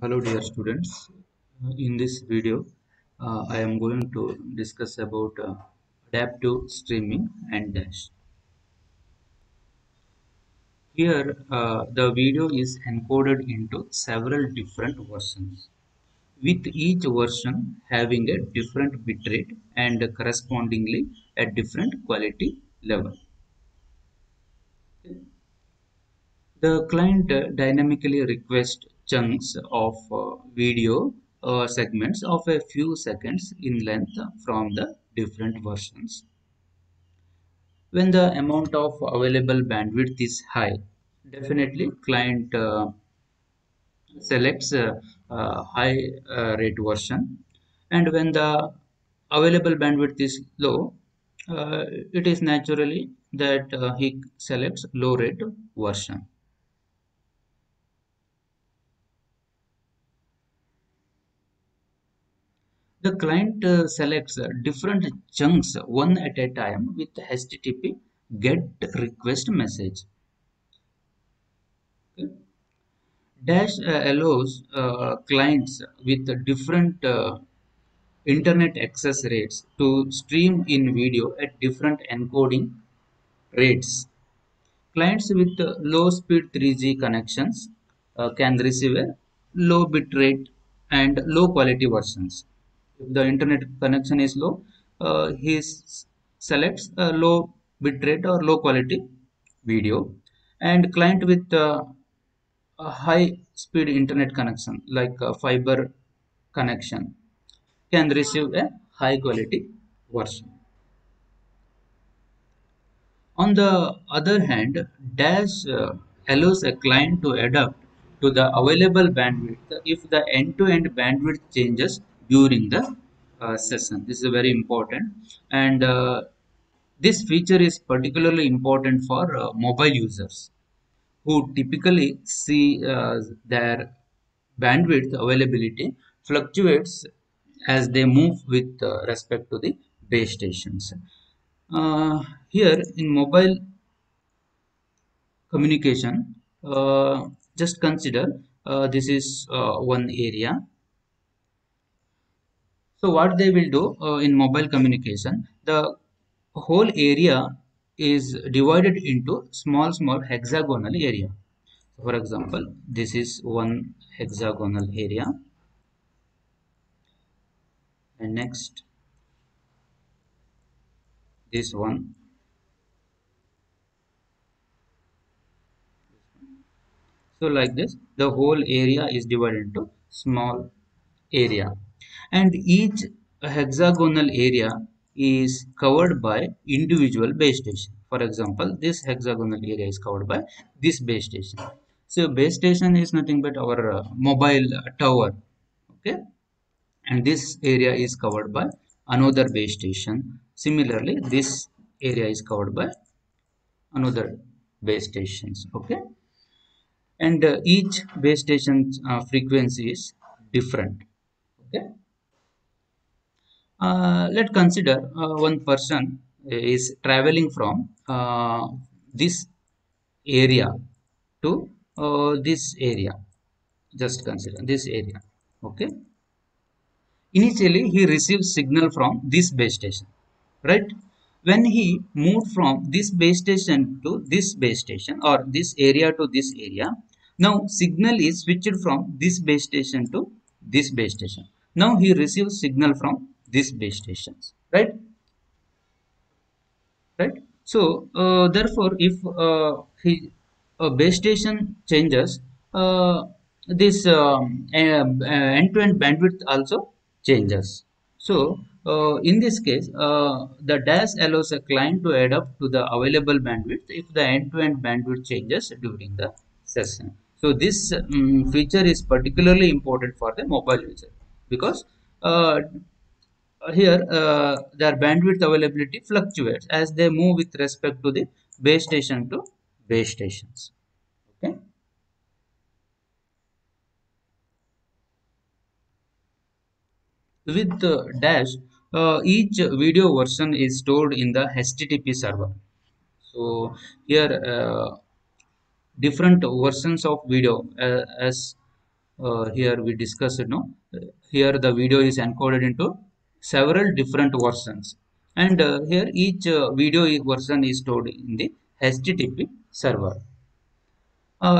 Hello dear students. In this video, I am going to discuss about adaptive streaming and dash. Here, the video is encoded into several different versions, with each version having a different bitrate and correspondingly a different quality level. The client dynamically requests chunks of video segments of a few seconds in length from the different versions. When the amount of available bandwidth is high, definitely client selects high rate version, and when the available bandwidth is low, it is naturally that he selects low rate version. The client selects different chunks one at a time with HTTP GET request message. Okay. Dash allows clients with different internet access rates to stream in video at different encoding rates. Clients with low speed 3G connections can receive a low bit rate and low quality versions. If the internet connection is low, selects a low bit rate or low quality video. And client with a high speed internet connection like a fiber connection can receive a high quality version. On the other hand, Dash allows a client to adapt to the available bandwidth if the end-to-end bandwidth changes during the session. This is very important, and this feature is particularly important for mobile users who typically see their bandwidth availability fluctuates as they move with respect to the base stations. Here in mobile communication, just consider this is one area. So what they will do in mobile communication, the whole area is divided into small hexagonal area. For example, this is one hexagonal area, and next this one. So like this, the whole area is divided into small area, and each hexagonal area is covered by individual base station. For example, this hexagonal area is covered by this base station. So base station is nothing but our mobile tower, okay, and this area is covered by another base station. Similarly, this area is covered by another base stations, okay, and each base station's frequency is different, okay. Let's consider one person is traveling from this area to this area. Just consider this area, okay. Initially he receives signal from this base station, right? When he moved from this base station to this base station, or this area to this area, now signal is switched from this base station to this base station. Now he receives signal from this base stations, right? So therefore if he base station changes, this end-to-end bandwidth also changes. So in this case, the dash allows a client to adapt to the available bandwidth if the end-to-end bandwidth changes during the session. So this feature is particularly important for the mobile user, because here their bandwidth availability fluctuates as they move with respect to the base station to base stations, okay. With dash, each video version is stored in the HTTP server. So here different versions of video as here we discuss here the video is encoded into several different versions, and here each video version is stored in the HTTP server,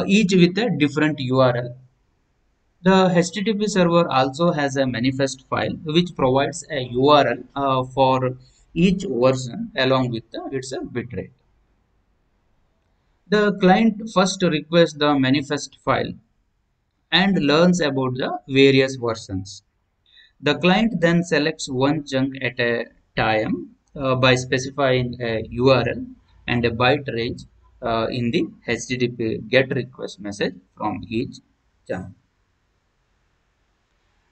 each with a different URL. The HTTP server also has a manifest file which provides a URL for each version along with its bitrate. The client first requests the manifest file and learns about the various versions. The client then selects one chunk at a time by specifying a URL and a byte range in the HTTP GET request message from each chunk.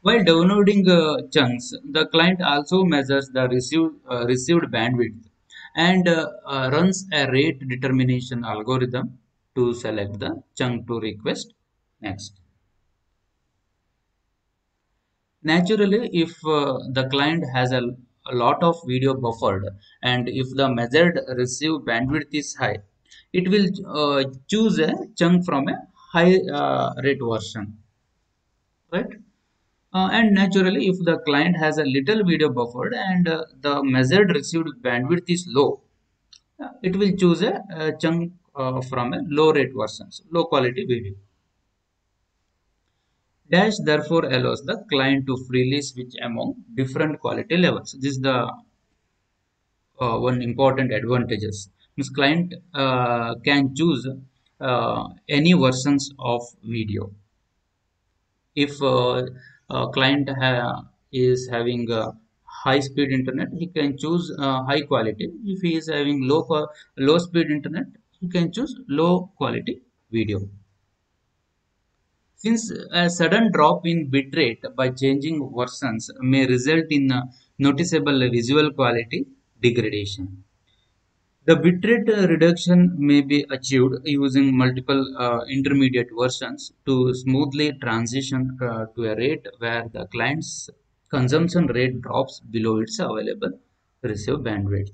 While downloading chunks, the client also measures the received bandwidth and runs a rate determination algorithm to select the chunk to request next. Naturally, if the client has a lot of video buffered and if the measured received bandwidth is high, it will choose a chunk from a high rate version, right? And naturally, if the client has a little video buffered and the measured received bandwidth is low, it will choose a chunk from a low rate versions, low quality video. Dash therefore allows the client to freely switch among different quality levels. This is the one important advantages. This client can choose any versions of video. If client is having high speed internet, he can choose high quality. If he is having low speed internet, he can choose low quality video. Since a sudden drop in bitrate by changing versions may result in noticeable visual quality degradation. The bitrate reduction may be achieved using multiple intermediate versions to smoothly transition to a rate where the client's consumption rate drops below its available receive bandwidth.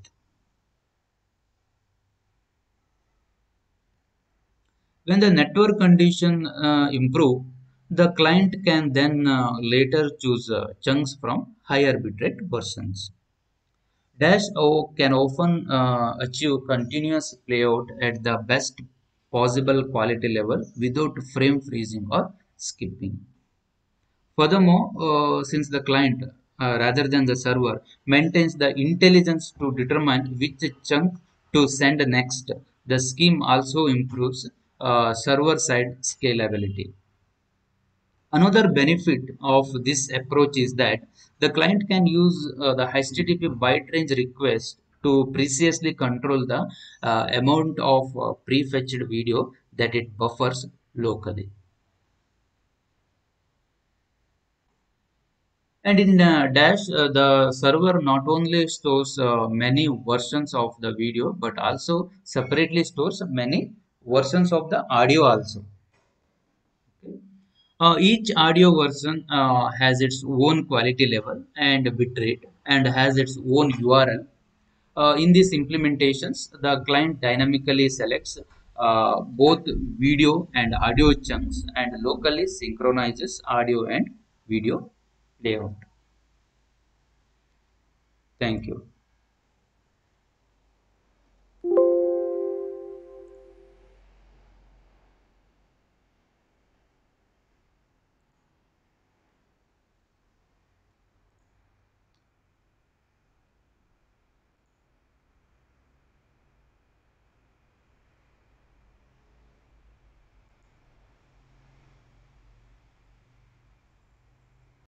When the network condition improve, the client can then later choose chunks from higher bitrate versions. Dash O can often achieve continuous playout at the best possible quality level without frame freezing or skipping. Furthermore, since the client rather than the server maintains the intelligence to determine which chunk to send next, the scheme also improves server side scalability. Another benefit of this approach is that the client can use the HTTP byte range request to precisely control the amount of prefetched video that it buffers locally. And in Dash, the server not only stores many versions of the video but also separately stores many versions of the audio also. Each audio version has its own quality level and bitrate and has its own URL. In these implementations, the client dynamically selects both video and audio chunks and locally synchronizes audio and video layout. Thank you.